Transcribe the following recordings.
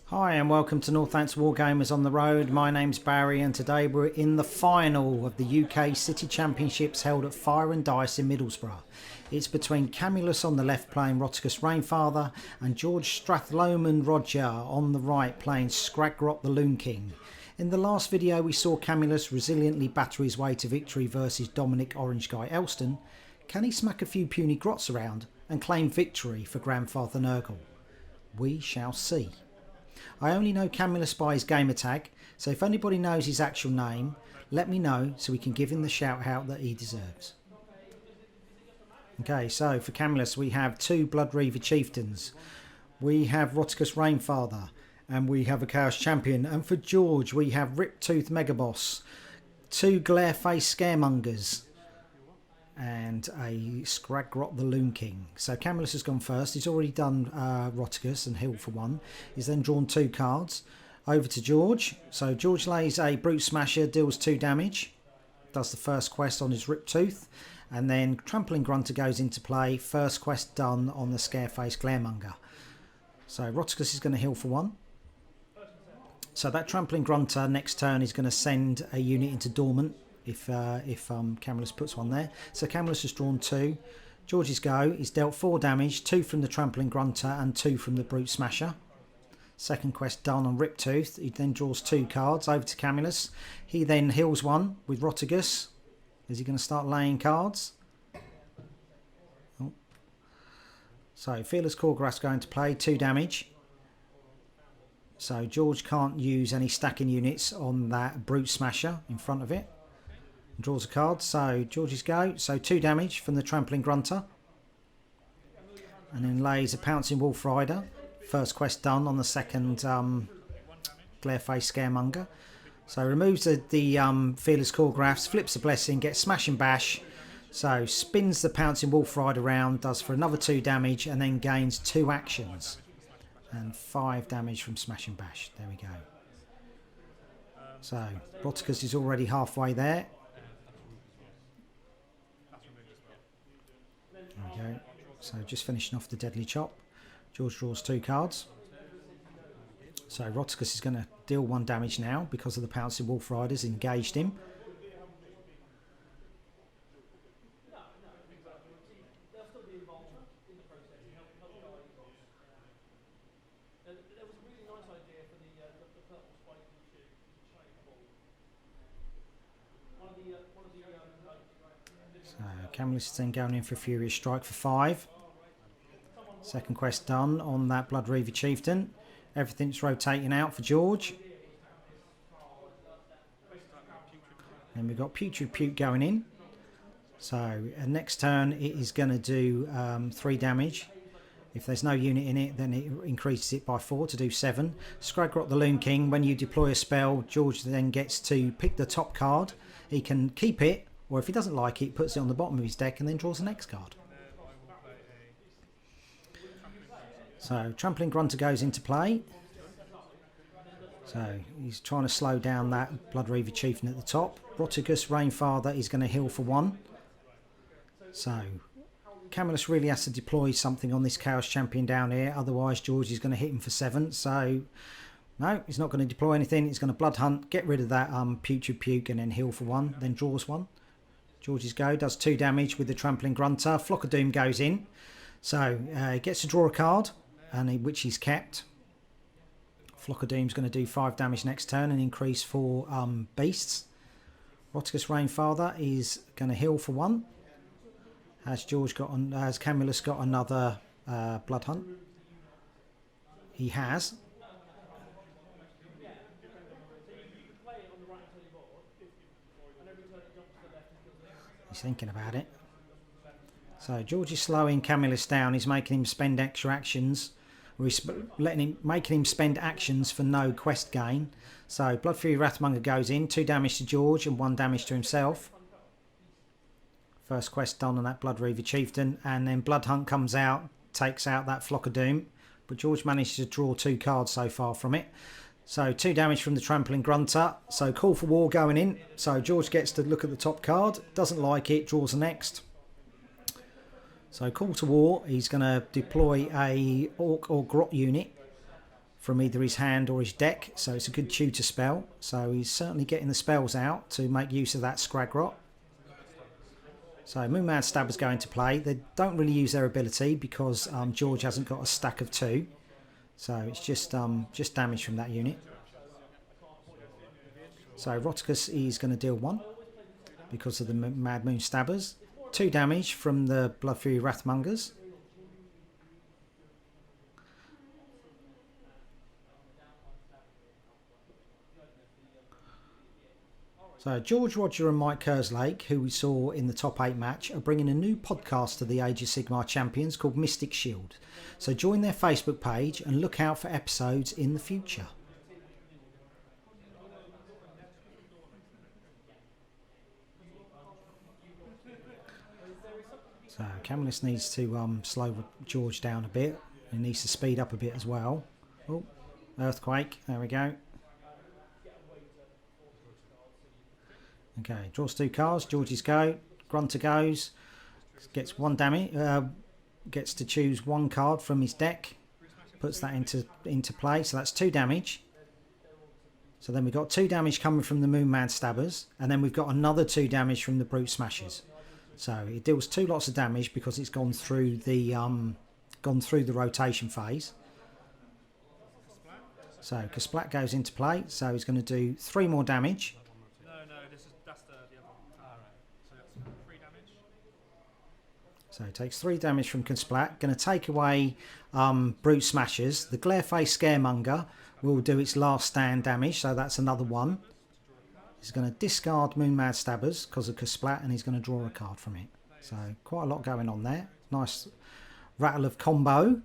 Hi and welcome to Northants Wargamers on the Road. My name's Barry and today we're in the final of the UK City Championships held at Fire and Dice in Middlesbrough. It's between Camulus on the left playing Rotigus Rainfather and George Strathlomond Rodger on the right playing Skragrott the Looking. In the last video we saw Camulus resiliently batter his way to victory versus Dominic Orange Guy Elston. Can he smack a few puny grots around and claim victory for Grandfather Nurgle? We shall see. I only know Camulus by his gamer tag, so if anybody knows his actual name, let me know so we can give him the shout out that he deserves. Okay, so for Camulus we have two Blood Reaver Chieftains, we have Rotigus Rainfather, and we have a Chaos Champion, and for George we have Rip-Tooth Megaboss, two Glareface Scaremongers, and a Skragrott the Looking. So Camulus has gone first. He's already done Rotigus and healed for one. He's then drawn two cards. Over to George. So George lays a Brute Smasher, deals 2 damage. Does the first quest on his Rip-Tooth. And then Trampling Grunter goes into play. First quest done on the Scareface Glaremonger. So Rotigus is going to heal for 1. So that Trampling Grunter next turn is going to send a unit into Dormant. If Camulus puts one there. So Camulus has drawn 2. George's go. He's dealt 4 damage, 2 from the Trampling Grunter and 2 from the Brute Smasher. Second quest done on Rip-Tooth. He then draws 2 cards. Over to Camulus. He then heals 1 with Rotigus. Is he going to start laying cards? Oh. So Fearless Korgrass going to play 2 damage. So George can't use any stacking units on that Brute Smasher in front of it. Draws a card, so George's go. So 2 damage from the Trampling Grunter. And then lays a Pouncing Wolf Rider. First quest done on the second Glareface Scaremonger. So removes the Fearless Korgrass, flips a Blessing, gets Smash and Bash. So spins the Pouncing Wolf Rider around, does for another 2 damage, and then gains 2 actions. And 5 damage from Smash and Bash. There we go. So Rotigus is already halfway there. There we go. So just finishing off the Deadly Chop. George draws 2 cards. So Rotigus is going to deal 1 damage now because of the Pouncing Wolf Riders engaged him. So Camulus is then going in for Furious Strike for 5. Second quest done on that Blood Reaver Chieftain. Everything's rotating out for George. Then we've got Putrid Puke going in. So next turn it is going to do 3 damage. If there's no unit in it, then it increases it by 4 to do 7. Skragrott the Looking, when you deploy a spell, George then gets to pick the top card. He can keep it, or if he doesn't like it, puts it on the bottom of his deck and then draws the next card. So Trampling Grunter goes into play. So he's trying to slow down that Blood Reaver Chieftain at the top. Rotigus Rainfather is going to heal for 1. So Camulus really has to deploy something on this Chaos Champion down here, otherwise George is going to hit him for 7. So no, he's not going to deploy anything. He's going to Blood Hunt, get rid of that Putrid Puke and then heal for 1, then draws 1. George's go, does 2 damage with the Trampling Grunter. Flock of Doom goes in. So he gets to draw a card, which he's kept. Flock of Doom's going to do 5 damage next turn and increase for beasts. Rotigus Rainfather is going to heal for 1. Has Camulus got another Blood Hunt? He has. He's thinking about it. So George is slowing Camulus down. He's making him spend extra actions. He's making him spend actions for no quest gain. So Blood Fury Wrathmonger goes in. 2 damage to George and 1 damage to himself. First quest done on that Blood Reaver Chieftain. And then Blood Hunt comes out. Takes out that Flock of Doom. But George managed to draw 2 cards so far from it. So 2 damage from the Trampling Grunter. So Call for War going in. So George gets to look at the top card. Doesn't like it. Draws the next. So Call to War, he's going to deploy a Orc or Grot unit. from either his hand or his deck, so it's a good tutor spell. So he's certainly getting the spells out to make use of that Skragrott. So Moonmad Stabber's going to play. They don't really use their ability because George hasn't got a stack of 2. So it's just damage from that unit. So Rotigus is going to deal 1 because of the Mad Moon Stabbers. 2 damage from the Blood Fury Wrathmongers. So George, Rodger and Mike Kerslake, who we saw in the top 8 match, are bringing a new podcast to the Age of Sigmar champions called Mystic Shield. So join their Facebook page and look out for episodes in the future. So Camulus needs to slow George down a bit. He needs to speed up a bit as well. Oh, Earthquake. There we go. Okay, draws 2 cards. George's go. Grunter goes. Gets 1 damage. Gets to choose 1 card from his deck. Puts that into play. So that's 2 damage. So then we've got 2 damage coming from the Moonmad Stabbers. And then we've got another 2 damage from the Brute Smashers. So it deals 2 lots of damage because it's gone through the rotation phase. So Kasplat goes into play. So he's going to do 3 more damage. So it takes 3 damage from Kasplat. Going to take away Brute Smashers. The Glareface Scaremonger will do its last stand damage, so that's another 1. He's going to discard Moonmad Stabbers because of Kasplat, and he's going to draw a card from it. So quite a lot going on there. Nice rattle of combo. And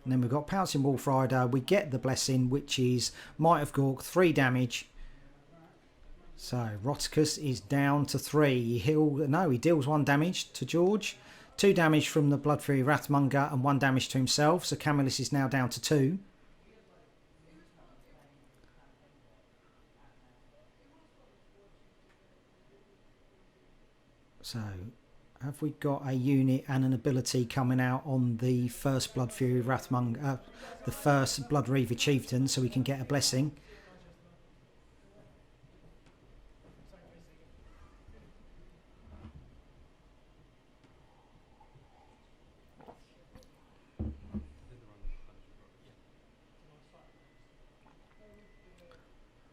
then we've got Pouncing Wolf Rider. We get the Blessing, which is Might of Gork, 3 damage. So Rotigus is down to 3. He deals 1 damage to George. 2 damage from the Blood Fury Wrathmonger and 1 damage to himself. So Camulus is now down to 2. So have we got a unit and an ability coming out on the first Blood Fury Wrathmonger, the first Blood Reaver Chieftain, so we can get a Blessing?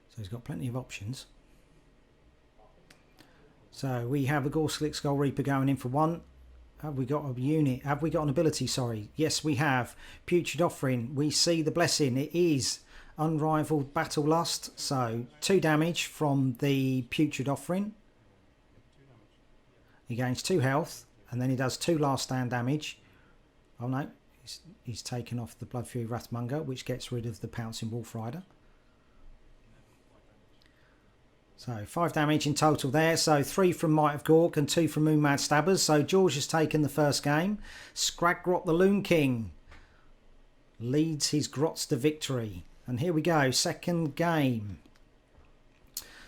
So he's got plenty of options. So we have a Gorslick Skull Reaper going in for 1. Have we got a unit? Have we got an ability? Sorry. Yes, we have. Putrid Offering. We see the Blessing. It is Unrivaled Battle Lust. So 2 damage from the Putrid Offering. He gains 2 health. And then he does 2 last stand damage. Oh no. He's taken off the Blood Fury Wrathmonger, which gets rid of the Pouncing Wolf Rider. So 5 damage in total there. So 3 from Might of Gork and 2 from Moonmad Stabbers. So George has taken the first game. Skragrott the Looking leads his Grotts to victory. And here we go, second game.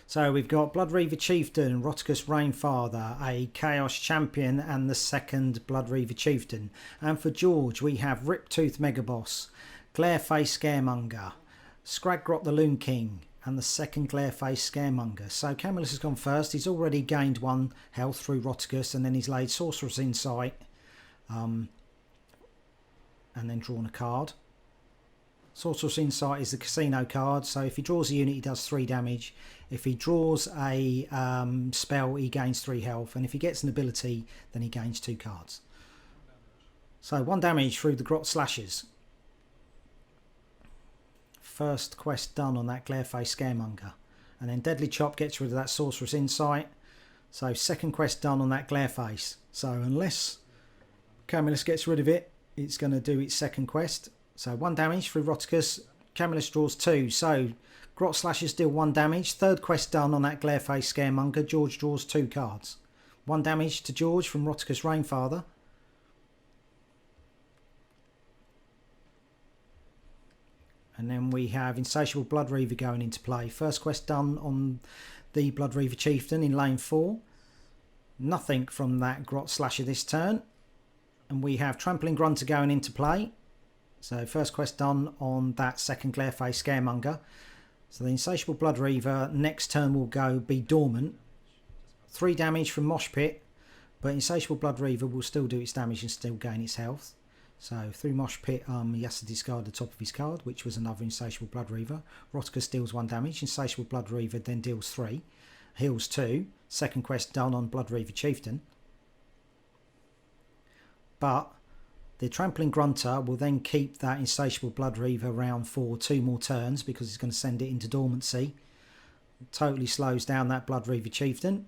So we've got Blood Reaver Chieftain, Rotigus Rainfather, a Chaos Champion and the second Blood Reaver Chieftain. And for George we have Riptooth Megaboss, Glareface Scaremonger, Skragrott the Looking, and the second Glareface Scaremonger. So Camulus has gone first. He's already gained 1 health through Rotigus, and then he's laid Sorcerer's Insight, and then drawn a card. Sorcerer's Insight is the casino card, so if he draws a unit he does 3 damage. If he draws a spell he gains 3 health, and if he gets an ability then he gains 2 cards. So 1 damage through the Grot Slashes. First quest done on that Glareface Scaremonger. And then Deadly Chop gets rid of that Sorcerer's Insight. So second quest done on that Glareface. So unless Camulus gets rid of it, it's going to do its second quest. So 1 damage through Rotigus. Camulus draws 2. So Grot Slashes deal 1 damage. Third quest done on that Glareface Scaremonger. George draws 2 cards. 1 damage to George from Rotigus Rainfather. And then we have Insatiable Blood Reaver going into play. First quest done on the Blood Reaver Chieftain in lane 4. Nothing from that Grot Slasher this turn. And we have Trampling Grunter going into play. So first quest done on that second Glareface Scaremonger. So the Insatiable Blood Reaver next turn will be dormant. 3 damage from Mosh Pit, but Insatiable Blood Reaver will still do its damage and still gain its health. So through Mosh Pit, he has to discard the top of his card, which was another Insatiable Blood Reaver. Rotigus deals 1 damage. Insatiable Blood Reaver then deals 3. Heals 2. Second quest done on Blood Reaver Chieftain. But the Trampling Grunter will then keep that Insatiable Blood Reaver around for 2 more turns because it's going to send it into dormancy. It totally slows down that Blood Reaver Chieftain.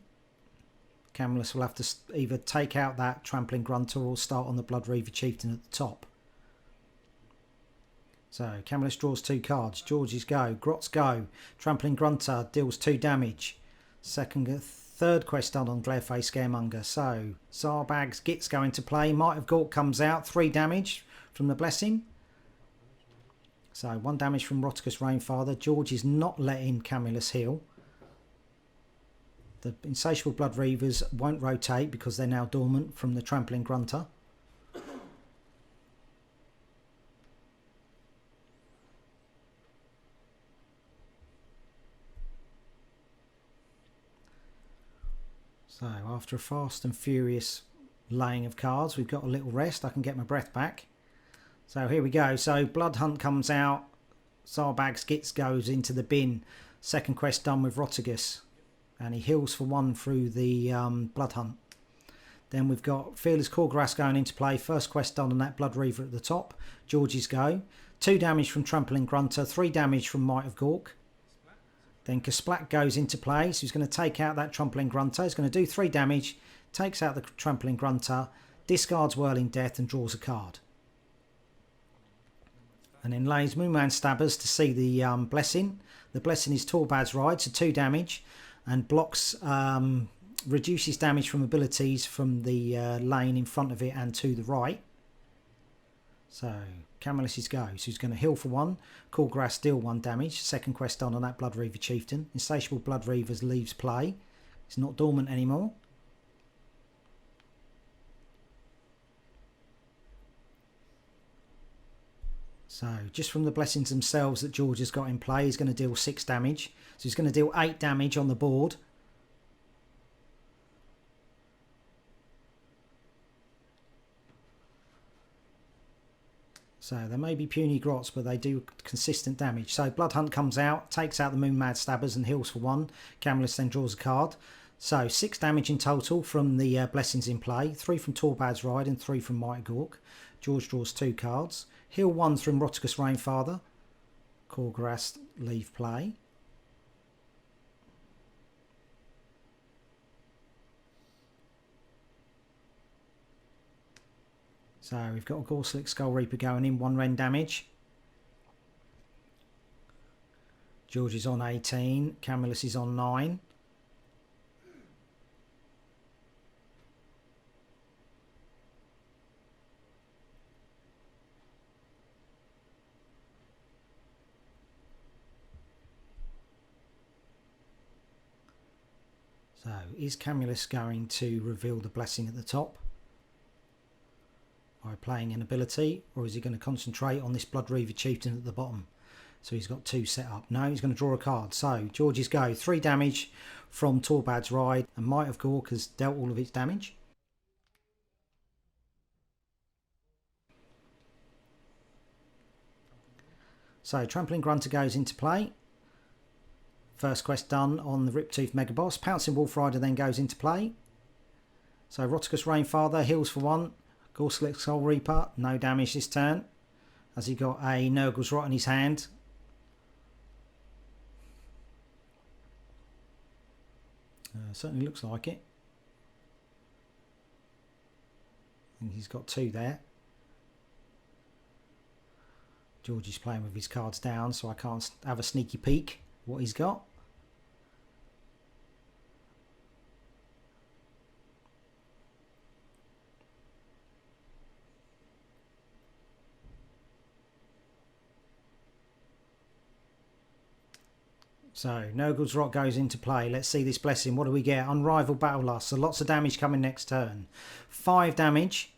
Camulus will have to either take out that Trampling Grunter or start on the Blood Reaver Chieftain at the top. So Camulus draws 2 cards. George's go. Grot's go. Trampling Grunter deals 2 damage. Third quest done on Glareface Scaremonger. So Zarbag's Git's go into play. Might of Gork comes out. 3 damage from the Blessing. So 1 damage from Rotigus Rainfather. George is not letting Camulus heal. The Insatiable Blood Reavers won't rotate because they're now dormant from the Trampling Grunter. So after a fast and furious laying of cards, we've got a little rest. I can get my breath back. So here we go. So Blood Hunt comes out. Zarbag's Gits goes into the bin. Second quest done with Rotigus. And he heals for 1 through the Blood Hunt. Then we've got Fearless Corgrass going into play. First quest done on that Blood Reaver at the top. George's go. 2 damage from Trampling Grunter. 3 damage from Might of Gork. Then Kasplat goes into play. So he's going to take out that Trampling Grunter. He's going to do 3 damage. Takes out the Trampling Grunter. Discards Whirling Death and draws a card. And then lays Moonman Stabbers to see the Blessing. The Blessing is Torbad's Ride, so 2 damage. And blocks, reduces damage from abilities from the lane in front of it and to the right. So Camulus' go. So he's going to heal for 1. Corgrass deal 1 damage. Second quest done on that Blood Reaver Chieftain. Insatiable Blood Reavers leaves play. It's not dormant anymore. So just from the Blessings themselves that George has got in play, he's going to deal 6 damage. So he's going to deal 8 damage on the board. So there may be puny grots, but they do consistent damage. So Blood Hunt comes out, takes out the Moon Mad Stabbers and heals for 1. Camulus then draws a card. So 6 damage in total from the Blessings in play. 3 from Torbad's Ride and 3 from Mighty Gork. George draws 2 cards. Heal 1 from Rotigus Rainfather. Corgrass leave play. So we've got a Gorslick Skull Reaper going in, 1 rend damage. George is on 18. Camulus is on 9. So is Camulus going to reveal the Blessing at the top by playing an ability, or is he going to concentrate on this Blood Reaver Chieftain at the bottom? So he's got 2 set up. No, he's going to draw a card. So George's go. 3 damage from Torbad's Ride, and Might of Gork has dealt all of its damage. So Trampling Grunter goes into play. First quest done on the Riptooth Megaboss. Pouncing Wolf Rider then goes into play. So Rotigus Rainfather heals for 1. Gorslick Soul Reaper, no damage this turn. Has he got a Nurgle's Rot in his hand? Certainly looks like it. And he's got 2 there. George is playing with his cards down, so I can't have a sneaky peek what he's got. So Nurgle's Rot goes into play. Let's see this Blessing. What do we get? Unrivaled Battle Lust. So lots of damage coming next turn. 5 damage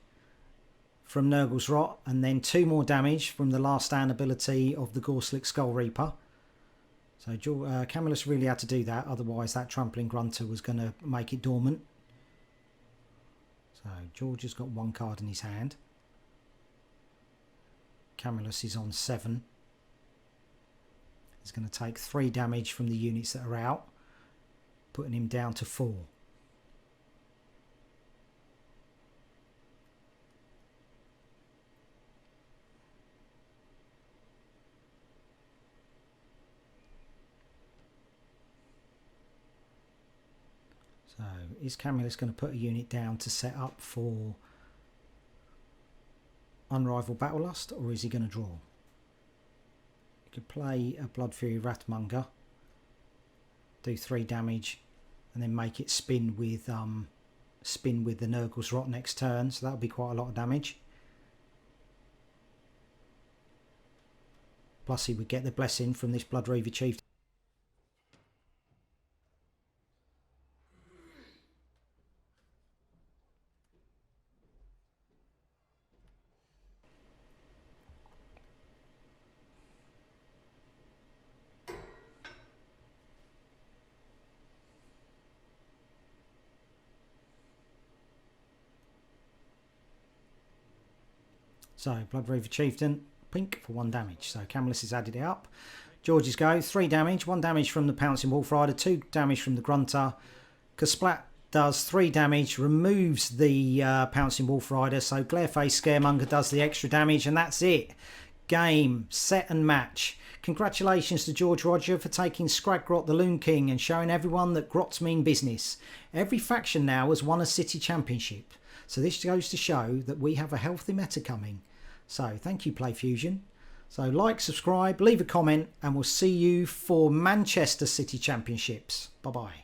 from Nurgle's Rot, and then 2 more damage from the last stand ability of the Gorslick Skull Reaper. So Camulus really had to do that, otherwise that Trampling Grunter was going to make it dormant. So George has got 1 card in his hand. Camulus is on 7. He's going to take 3 damage from the units that are out, putting him down to 4. So is Camulus going to put a unit down to set up for Unrivaled Battlelust, or is he going to draw? He could play a Blood Fury Wrathmonger, do 3 damage, and then make it spin with the Nurgle's Rot next turn, so that'll be quite a lot of damage. Plus he would get the blessing from this Blood Reaver Chief. So Blood Reaver Chieftain, pink for 1 damage. So Camulus has added it up. George's go, 3 damage, 1 damage from the Pouncing Wolf Rider, 2 damage from the Grunter. Kasplat does 3 damage, removes the Pouncing Wolf Rider. So Glareface Scaremonger does the extra damage, and that's it. Game, set and match. Congratulations to George Rodger for taking Skragrott the Looking and showing everyone that grots mean business. Every faction now has won a city championship. So this goes to show that we have a healthy meta coming. So thank you, PlayFusion. So like, subscribe, leave a comment, and we'll see you for Manchester City Championships. Bye bye.